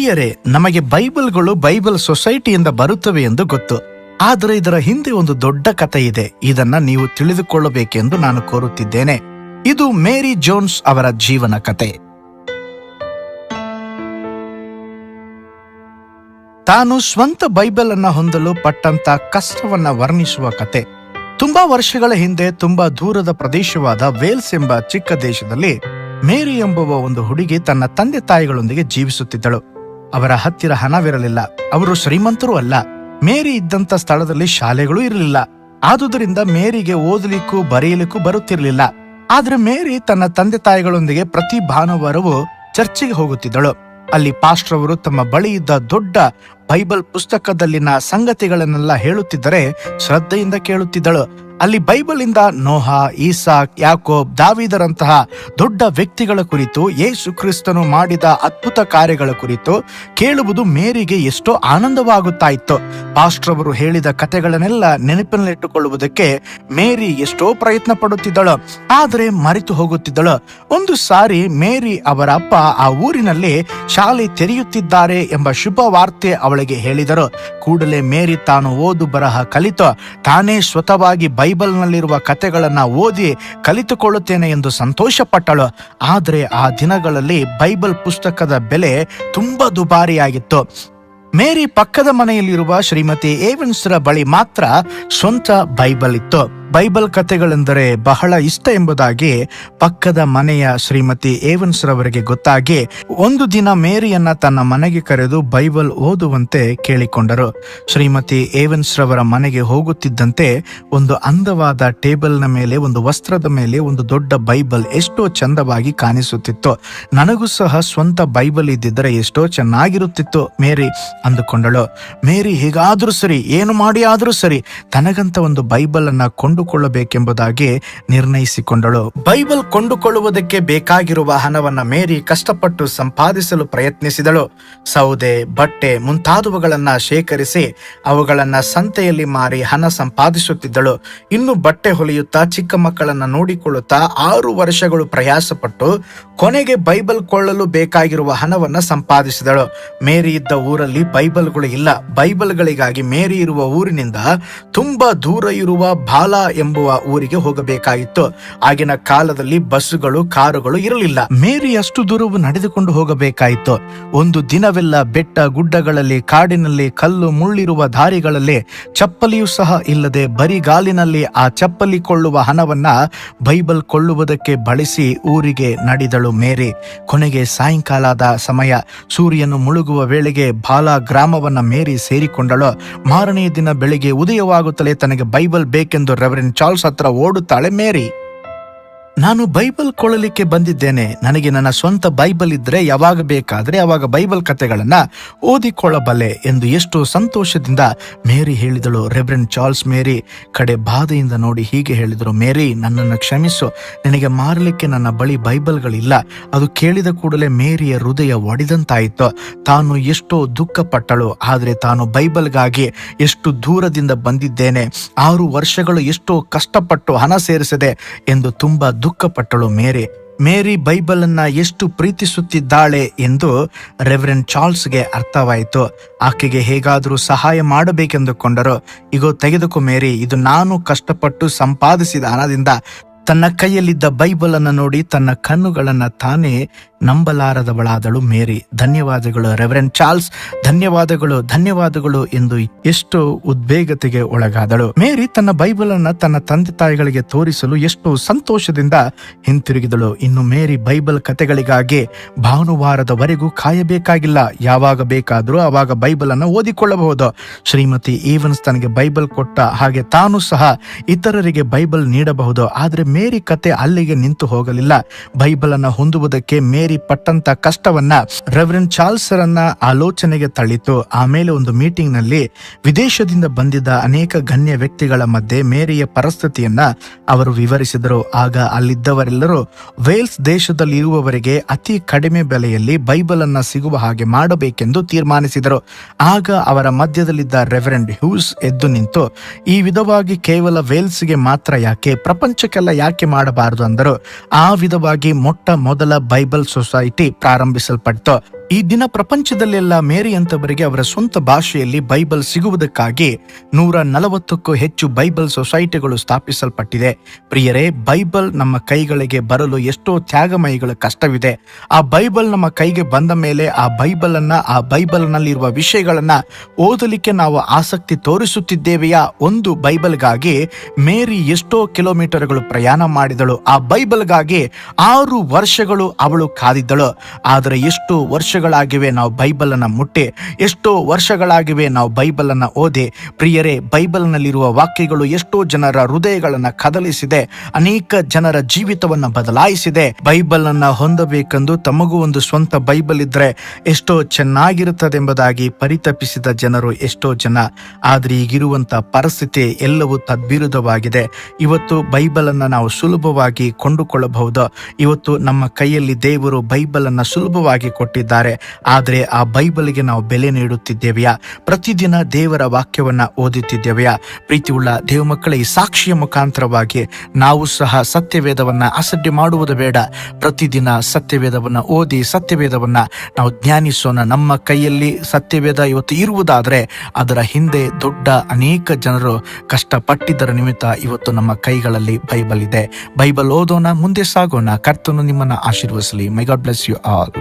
ಪ್ರಿಯರೇ, ನಮಗೆ ಬೈಬಲ್ ಸೊಸೈಟಿಯಿಂದ ಬರುತ್ತವೆ ಎಂದು ಗೊತ್ತು. ಆದರೆ ಇದರ ಹಿಂದೆ ಒಂದು ದೊಡ್ಡ ಕಥೆ ಇದೆ. ಇದನ್ನ ನೀವು ತಿಳಿದುಕೊಳ್ಳಬೇಕೆಂದು ನಾನು ಕೋರುತ್ತಿದ್ದೇನೆ. ಇದು ಮೇರಿ ಜೋನ್ಸ್ ಅವರ ಜೀವನ ಕಥೆ. ತಾನು ಸ್ವಂತ ಬೈಬಲ್ ಅನ್ನ ಹೊಂದಲು ಪಟ್ಟಂತ ಕಷ್ಟವನ್ನ ವರ್ಣಿಸುವ ಕತೆ. ತುಂಬಾ ವರ್ಷಗಳ ಹಿಂದೆ ತುಂಬಾ ದೂರದ ಪ್ರದೇಶವಾದ ವೇಲ್ಸ್ ಎಂಬ ಚಿಕ್ಕ ದೇಶದಲ್ಲಿ ಮೇರಿ ಎಂಬುವ ಒಂದು ಹುಡುಗಿ ತನ್ನ ತಂದೆ ತಾಯಿಗಳೊಂದಿಗೆ ಜೀವಿಸುತ್ತಿದ್ದಳು. ಅವರ ಹತ್ತಿರ ಹಣವಿರಲಿಲ್ಲ. ಅವರು ಶ್ರೀಮಂತರೂ ಅಲ್ಲ. ಮೇರಿ ಇದ್ದಂತ ಸ್ಥಳದಲ್ಲಿ ಶಾಲೆಗಳೂ ಇರಲಿಲ್ಲ. ಆದುದರಿಂದ ಮೇರಿಗೆ ಓದಲಿಕ್ಕೂ ಬರೆಯಲಿಕ್ಕೂ ಬರುತ್ತಿರಲಿಲ್ಲ. ಆದ್ರೆ ಮೇರಿ ತನ್ನ ತಂದೆ ತಾಯಿಗಳೊಂದಿಗೆ ಪ್ರತಿ ಭಾನುವಾರವೂ ಚರ್ಚಿಗೆ ಹೋಗುತ್ತಿದ್ದಳು. ಅಲ್ಲಿ ಪಾಸ್ಟರ್ ಅವರು ತಮ್ಮ ಬಳಿ ಇದ್ದ ದೊಡ್ಡ ಬೈಬಲ್ ಪುಸ್ತಕದಲ್ಲಿನ ಸಂಗತಿಗಳನ್ನೆಲ್ಲ ಹೇಳುತ್ತಿದ್ದರೆ ಶ್ರದ್ಧೆಯಿಂದ ಕೇಳುತ್ತಿದ್ದಳು. ಅಲ್ಲಿ ಬೈಬಲ್ ಇಂದ ನೋಹ, ಈಸಾಕ್, ಯಾಕೋಬ್, ದಾವೀದರಂತಹ ದೊಡ್ಡ ವ್ಯಕ್ತಿಗಳ ಕುರಿತು, ಯೇಸು ಕ್ರಿಸ್ತನು ಮಾಡಿದ ಅದ್ಭುತ ಕಾರ್ಯಗಳ ಕುರಿತು ಕೇಳುವುದು ಮೇರಿಗೆ ಎಷ್ಟೋ ಆನಂದವಾಗುತ್ತಾ ಇತ್ತು. ಪಾಸ್ಟರ್ ಅವರು ಹೇಳಿದ ಕಥೆಗಳನ್ನೆಲ್ಲ ನೆನಪಿನಲ್ಲಿಟ್ಟುಕೊಳ್ಳುವುದಕ್ಕೆ ಮೇರಿ ಎಷ್ಟೋ ಪ್ರಯತ್ನ ಪಡುತ್ತಿದ್ದಳು. ಆದರೆ ಮರೆತು ಹೋಗುತ್ತಿದ್ದಳು. ಒಂದು ಸಾರಿ ಮೇರಿ ಅವರ ಅಪ್ಪ ಆ ಊರಿನಲ್ಲಿ ಶಾಲೆ ತೆರೆಯುತ್ತಿದ್ದಾರೆ ಎಂಬ ಶುಭ ವಾರ್ತೆ ಅವಳಿಗೆ ಹೇಳಿದರು. ಕೂಡಲೇ ಮೇರಿ ತಾನು ಓದು ಬರಹ ಕಲಿತು ತಾನೇ ಸ್ವತಃವಾಗಿ ಬೈಬಲ್ನಲ್ಲಿರುವ ಕಥೆಗಳನ್ನ ಓದಿ ಕಲಿತುಕೊಳ್ಳುತ್ತೇನೆ ಎಂದು ಸಂತೋಷ ಪಟ್ಟಳು. ಆದರೆ ಆ ದಿನಗಳಲ್ಲಿ ಬೈಬಲ್ ಪುಸ್ತಕದ ಬೆಲೆ ತುಂಬಾ ದುಬಾರಿಯಾಗಿತ್ತು. ಮೇರಿ ಪಕ್ಕದ ಮನೆಯಲ್ಲಿರುವ ಶ್ರೀಮತಿ ಏವನ್ಸ್ರ ಬಳಿ ಮಾತ್ರ ಸ್ವಂತ ಬೈಬಲ್ ಇತ್ತು. ಬೈಬಲ್ ಕಥೆಗಳೆಂದರೆ ಬಹಳ ಇಷ್ಟ ಎಂಬುದಾಗಿ ಪಕ್ಕದ ಮನೆಯ ಶ್ರೀಮತಿ ಏವನ್ಸ್ ರವರಿಗೆ ಗೊತ್ತಾಗಿ ಒಂದು ದಿನ ಮೇರಿಯನ್ನ ತನ್ನ ಮನೆಗೆ ಕರೆದು ಬೈಬಲ್ ಓದುವಂತೆ ಕೇಳಿಕೊಂಡರು. ಶ್ರೀಮತಿ ಏವನ್ಸ್ ರವರ ಮನೆಗೆ ಹೋಗುತ್ತಿದ್ದಂತೆ ಒಂದು ಅಂದವಾದ ಟೇಬಲ್ನ ಮೇಲೆ, ಒಂದು ವಸ್ತ್ರದ ಮೇಲೆ ಒಂದು ದೊಡ್ಡ ಬೈಬಲ್ ಎಷ್ಟೋ ಚಂದವಾಗಿ ಕಾಣಿಸುತ್ತಿತ್ತು. ನನಗೂ ಸಹ ಸ್ವಂತ ಬೈಬಲ್ ಇದ್ದಿದ್ದರೆ ಎಷ್ಟೋ ಚೆನ್ನಾಗಿರುತ್ತಿತ್ತು ಮೇರಿ ಅಂದುಕೊಂಡಳು. ಮೇರಿ ಹೇಗಾದ್ರೂ ಸರಿ, ಏನು ಮಾಡಿ ಆದ್ರೂ ಸರಿ, ತನಗಂತ ಒಂದು ಬೈಬಲ್ ಅನ್ನ ಕೊಂಡುಕೊಳ್ಳಬೇಕೆಂಬುದಾಗಿ ನಿರ್ಣಯಿಸಿಕೊಂಡಳು. ಬೈಬಲ್ ಕೊಂಡುಕೊಳ್ಳುವುದಕ್ಕೆ ಬೇಕಾಗಿರುವ ಹಣವನ್ನ ಮೇರಿ ಕಷ್ಟಪಟ್ಟು ಸಂಪಾದಿಸಲು ಪ್ರಯತ್ನಿಸಿದಳು. ಸೌದೆ, ಬಟ್ಟೆ ಮುಂತಾದವುಗಳನ್ನ ಶೇಖರಿಸಿ ಅವುಗಳನ್ನ ಸಂತೆಯಲ್ಲಿ ಮಾರಿ ಹಣ ಸಂಪಾದಿಸುತ್ತಿದ್ದಳು. ಇನ್ನು ಬಟ್ಟೆ ಹೊಲಿಯುತ್ತಾ, ಚಿಕ್ಕ ಮಕ್ಕಳನ್ನ ನೋಡಿಕೊಳ್ಳುತ್ತಾ 6 ವರ್ಷಗಳು ಪ್ರಯಾಸಪಟ್ಟು ಕೊನೆಗೆ ಬೈಬಲ್ ಕೊಳ್ಳಲು ಬೇಕಾಗಿರುವ ಹಣವನ್ನ ಸಂಪಾದಿಸಿದಳು. ಮೇರಿ ಇದ್ದ ಊರಲ್ಲಿ ಬೈಬಲ್ಗಳು ಇಲ್ಲ. ಬೈಬಲ್ಗಳಿಗಾಗಿ ಮೇರಿ ಇರುವ ಊರಿನಿಂದ ತುಂಬಾ ದೂರ ಇರುವ ಬಾಲಾ ಎಂಬುವ ಊರಿಗೆ ಹೋಗಬೇಕಾಗಿತ್ತು. ಆಗಿನ ಕಾಲದಲ್ಲಿ ಬಸ್ಸುಗಳು, ಕಾರುಗಳು ಇರಲಿಲ್ಲ. ಮೇರಿ ಅಷ್ಟು ದೂರವು ನಡೆದುಕೊಂಡು ಹೋಗಬೇಕಾಯಿತು. ಒಂದು ದಿನವೆಲ್ಲ ಬೆಟ್ಟ ಗುಡ್ಡಗಳಲ್ಲಿ, ಕಾಡಿನಲ್ಲಿ, ಕಲ್ಲು ಮುಳ್ಳಿರುವ ದಾರಿಗಳಲ್ಲಿ, ಚಪ್ಪಲಿಯೂ ಸಹ ಇಲ್ಲದೆ ಬರಿಗಾಲಿನಲ್ಲಿ ಆ ಚಪ್ಪಲಿ ಕೊಳ್ಳುವ ಹಣವನ್ನ ಬೈಬಲ್ ಕೊಳ್ಳುವುದಕ್ಕೆ ಬಳಸಿ ಊರಿಗೆ ನಡೆದಳು ಮೇರಿ. ಕೊನೆಗೆ ಸಾಯಂಕಾಲದ ಸಮಯ, ಸೂರ್ಯನು ಮುಳುಗುವ ವೇಳೆಗೆ ಬಾಲಾ ಗ್ರಾಮವನ್ನ ಮೇರಿ ಸೇರಿಕೊಂಡಳು. ಮಾರನೆಯ ದಿನ ಬೆಳಿಗ್ಗೆ ಉದಯವಾಗುತ್ತಲೇ ತನಗೆ ಬೈಬಲ್ ಬೇಕೆಂದು ರೆವರೆಂಡ್ ಚಾರ್ಲ್ಸ್ ಹತ್ರ ಓಡುತ್ತಾಳೆ ಮೇರಿ. ನಾನು ಬೈಬಲ್ ಕೊಳ್ಳಲಿಕ್ಕೆ ಬಂದಿದ್ದೇನೆ. ನನಗೆ ನನ್ನ ಸ್ವಂತ ಬೈಬಲ್ ಇದ್ರೆ ಯಾವಾಗ ಬೇಕಾದ್ರೆ ಅವಾಗ ಬೈಬಲ್ ಕಥೆಗಳನ್ನ ಓದಿಕೊಳ್ಳಬಲ್ಲೆ ಎಂದು ಎಷ್ಟು ಸಂತೋಷದಿಂದ ಮೇರಿ ಹೇಳಿದಳು. ರೆವರೆಂಡ್ ಚಾರ್ಲ್ಸ್ ಮೇರಿ ಕಡೆ ಬಾಧೆಯಿಂದ ನೋಡಿ ಹೀಗೆ ಹೇಳಿದರು, ಮೇರಿ, ನನ್ನನ್ನು ಕ್ಷಮಿಸು. ನಿನಗೆ ಮಾರಲಿಕ್ಕೆ ನನ್ನ ಬಳಿ ಬೈಬಲ್ಗಳಿಲ್ಲ. ಅದು ಕೇಳಿದ ಕೂಡಲೇ ಮೇರಿಯ ಹೃದಯ ಒಡೆದಂತಾಯಿತು. ತಾನು ಎಷ್ಟೋ ದುಃಖ ಪಟ್ಟಳು. ಆದರೆ ತಾನು ಬೈಬಲ್ಗಾಗಿ ಎಷ್ಟು ದೂರದಿಂದ ಬಂದಿದ್ದೇನೆ, 6 ವರ್ಷಗಳು ಎಷ್ಟೋ ಕಷ್ಟಪಟ್ಟು ಹಣ ಸೇರಿಸಿದೆ ಎಂದು ತುಂಬಾ ದುಃಖಪಟ್ಟಳು ಮೇರಿ ಬೈಬಲ್ ಅನ್ನ ಎಷ್ಟು ಪ್ರೀತಿಸುತ್ತಿದ್ದಾಳೆ ಎಂದು ರೆವರೆಂಡ್ ಚಾರ್ಲ್ಸ್ಗೆ ಅರ್ಥವಾಯಿತು. ಆಕೆಗೆ ಹೇಗಾದರೂ ಸಹಾಯ ಮಾಡಬೇಕೆಂದುಕೊಂಡರು. ಇಗೋ, ತೆಗೆದುಕೋ ಮೇರಿ, ಇದು ನಾನು ಕಷ್ಟಪಟ್ಟು ಸಂಪಾದಿಸಿದ ಹಣದಿಂದ. ತನ್ನ ಕೈಯಲ್ಲಿದ್ದ ಬೈಬಲ್ ಅನ್ನು ನೋಡಿ ತನ್ನ ಕಣ್ಣುಗಳನ್ನ ತಾನೇ ನಂಬಲಾರದವಳಾದಳು ಮೇರಿ. ಧನ್ಯವಾದಗಳು ರೆವರೆಂಡ್ ಚಾರ್ಲ್ಸ್, ಧನ್ಯವಾದಗಳು ಎಂದು ಎಷ್ಟು ಉದ್ವೇಗತೆಗೆ ಒಳಗಾದಳು. ಮೇರಿ ತನ್ನ ಬೈಬಲ್ ಅನ್ನ ತನ್ನ ತಂದೆ ತಾಯಿಗಳಿಗೆ ತೋರಿಸಲು ಎಷ್ಟು ಸಂತೋಷದಿಂದ ಹಿಂತಿರುಗಿದಳು. ಇನ್ನು ಮೇರಿ ಬೈಬಲ್ ಕಥೆಗಳಿಗಾಗಿ ಭಾನುವಾರದವರೆಗೂ ಕಾಯಬೇಕಾಗಿಲ್ಲ. ಯಾವಾಗ ಬೇಕಾದರೂ ಆವಾಗ ಬೈಬಲ್ ಅನ್ನ ಓದಿಕೊಳ್ಳಬಹುದು. ಶ್ರೀಮತಿ ಈವನ್ಸ್ ತನಗೆ ಬೈಬಲ್ ಕೊಟ್ಟ ಹಾಗೆ ತಾನು ಸಹ ಇತರರಿಗೆ ಬೈಬಲ್ ನೀಡಬಹುದು. ಆದ್ರೆ ಮೇರಿ ಕತೆ ಅಲ್ಲಿಗೆ ನಿಂತು ಹೋಗಲಿಲ್ಲ. ಬೈಬಲ್ ಅನ್ನ ಹೊಂದುವುದಕ್ಕೆ ಮೇರಿ ಪಟ್ಟಂತ ಕಷ್ಟವನ್ನ ರೆವರೆಂಡ್ ಚಾರ್ಲ್ಸ್ ರನ್ನ ಆಲೋಚನೆಗೆ ತಳ್ಳಿತು. ಆಮೇಲೆ ಒಂದು ಮೀಟಿಂಗ್ ನಲ್ಲಿ ವಿದೇಶದಿಂದ ಬಂದಿದ್ದ ಅನೇಕ ಗಣ್ಯ ವ್ಯಕ್ತಿಗಳ ಮಧ್ಯೆ ಮೇರಿಯ ಪರಿಸ್ಥಿತಿಯನ್ನ ಅವರು ವಿವರಿಸಿದರು. ಆಗ ಅಲ್ಲಿದ್ದವರೆಲ್ಲರೂ ವೇಲ್ಸ್ ದೇಶದಲ್ಲಿ ಇರುವವರಿಗೆ ಅತಿ ಕಡಿಮೆ ಬೆಲೆಯಲ್ಲಿ ಬೈಬಲ್ ಅನ್ನ ಸಿಗುವ ಹಾಗೆ ಮಾಡಬೇಕೆಂದು ತೀರ್ಮಾನಿಸಿದರು. ಆಗ ಅವರ ಮಧ್ಯದಲ್ಲಿದ್ದ ರೆವರೆಂಡ್ ಹ್ಯೂಸ್ ಎದ್ದು ನಿಂತು, ಈ ವಿಧವಾಗಿ ಕೇವಲ ವೇಲ್ಸ್ಗೆ ಮಾತ್ರ ಯಾಕೆ, ಪ್ರಪಂಚಕ್ಕೆಲ್ಲ ಯಾಕೆ ಮಾಡಬಾರದು ಅಂದರು. ಆ ವಿಧವಾಗಿ ಮೊಟ್ಟ ಮೊದಲ ಬೈಬಲ್ ಸೊಸೈಟಿ ಪ್ರಾರಂಭಿಸಲ್ಪಟ್ಟಿತು. ಈ ದಿನ ಪ್ರಪಂಚದಲ್ಲೆಲ್ಲ ಮೇರಿ ಅಂತವರಿಗೆ ಅವರ ಸ್ವಂತ ಭಾಷೆಯಲ್ಲಿ ಬೈಬಲ್ ಸಿಗುವುದಕ್ಕಾಗಿ 140ಕ್ಕೂ ಹೆಚ್ಚು ಬೈಬಲ್ ಸೊಸೈಟಿಗಳು ಸ್ಥಾಪಿಸಲ್ಪಟ್ಟಿದೆ. ಪ್ರಿಯರೇ, ಬೈಬಲ್ ನಮ್ಮ ಕೈಗಳಿಗೆ ಬರಲು ಎಷ್ಟೋ ತ್ಯಾಗಮಯಿಗಳ ಕಷ್ಟವಿದೆ. ಆ ಬೈಬಲ್ ನಮ್ಮ ಕೈಗೆ ಬಂದ ಮೇಲೆ ಆ ಬೈಬಲ್ನಲ್ಲಿರುವ ವಿಷಯಗಳನ್ನ ಓದಲಿಕ್ಕೆ ನಾವು ಆಸಕ್ತಿ ತೋರಿಸುತ್ತಿದ್ದೇವೆಯಾ? ಒಂದು ಬೈಬಲ್ಗಾಗಿ ಮೇರಿ ಎಷ್ಟೋ ಕಿಲೋಮೀಟರ್ಗಳು ಪ್ರಯಾಣ ಮಾಡಿದಳು. ಆ ಬೈಬಲ್ಗಾಗಿ 6 ವರ್ಷಗಳು ಅವಳು ಕಾದಿದ್ದಳು. ಆದರೆ ಎಷ್ಟೋ ವರ್ಷಗಳಾಗಿವೆ ನಾವು ಬೈಬಲ್ ಅನ್ನ ಮುಟ್ಟಿ, ಎಷ್ಟೋ ವರ್ಷಗಳಾಗಿವೆ ನಾವು ಬೈಬಲ್ ಅನ್ನ ಓದಿ. ಪ್ರಿಯರೇ, ಬೈಬಲ್ ನಲ್ಲಿರುವ ವಾಕ್ಯಗಳು ಎಷ್ಟೋ ಜನರ ಹೃದಯಗಳನ್ನ ಕದಲಿಸಿದೆ, ಅನೇಕ ಜನರ ಜೀವಿತವನ್ನ ಬದಲಾಯಿಸಿದೆ. ಬೈಬಲ್ ಅನ್ನ ಹೊಂದಬೇಕೆಂದು ತಮಗೂ ಒಂದು ಸ್ವಂತ ಬೈಬಲ್ ಇದ್ರೆ ಎಷ್ಟೋ ಚೆನ್ನಾಗಿರುತ್ತದೆಂಬುದಾಗಿ ಪರಿತಪಿಸಿದ ಜನರು ಎಷ್ಟೋ ಜನ. ಆದ್ರೆ ಈಗಿರುವಂತ ಪರಿಸ್ಥಿತಿ ಎಲ್ಲವೂ ತದ್ವಿರುದ್ಧವಾಗಿದೆ. ಇವತ್ತು ಬೈಬಲ್ ಅನ್ನ ನಾವು ಸುಲಭವಾಗಿ ಕೊಂಡುಕೊಳ್ಳಬಹುದು. ಇವತ್ತು ನಮ್ಮ ಕೈಯಲ್ಲಿ ದೇವರು ಬೈಬಲ್ ಅನ್ನ ಸುಲಭವಾಗಿ ಕೊಟ್ಟಿದ್ದಾರೆ. ಆದರೆ ಆ ಬೈಬಲ್ಗೆ ನಾವು ಬೆಲೆ ನೀಡುತ್ತಿದ್ದೇವೆಯಾ? ಪ್ರತಿದಿನ ದೇವರ ವಾಕ್ಯವನ್ನ ಓದುತ್ತಿದ್ದೇವೆಯಾ? ಪ್ರೀತಿಯುಳ್ಳ ದೇವ ಮಕ್ಕಳೇ, ಈ ಸಾಕ್ಷಿಯ ಮುಖಾಂತರವಾಗಿ ನಾವು ಸಹ ಸತ್ಯವೇದವನ್ನ ಅಸಡ್ಡೆ ಮಾಡುವುದು ಬೇಡ. ಪ್ರತಿದಿನ ಸತ್ಯವೇದವನ್ನ ಓದಿ ಸತ್ಯವೇದವನ್ನ ನಾವು ಧ್ಯಾನಿಸೋಣ. ನಮ್ಮ ಕೈಯಲ್ಲಿ ಸತ್ಯವೇದ ಇವತ್ತು ಇರುವುದಾದರೆ ಅದರ ಹಿಂದೆ ದೊಡ್ಡ ಅನೇಕ ಜನರು ಕಷ್ಟಪಟ್ಟಿದ್ದರ ನಿಮಿತ್ತ ಇವತ್ತು ನಮ್ಮ ಕೈಗಳಲ್ಲಿ ಬೈಬಲ್ ಇದೆ. ಬೈಬಲ್ ಓದೋಣ, ಮುಂದೆ ಸಾಗೋಣ. ಕರ್ತನು ನಿಮ್ಮನ್ನ ಆಶೀರ್ವದಿಸಲಿ. ಮೈ ಗಾಡ್ ಬ್ಲೆಸ್ ಯು ಆಲ್.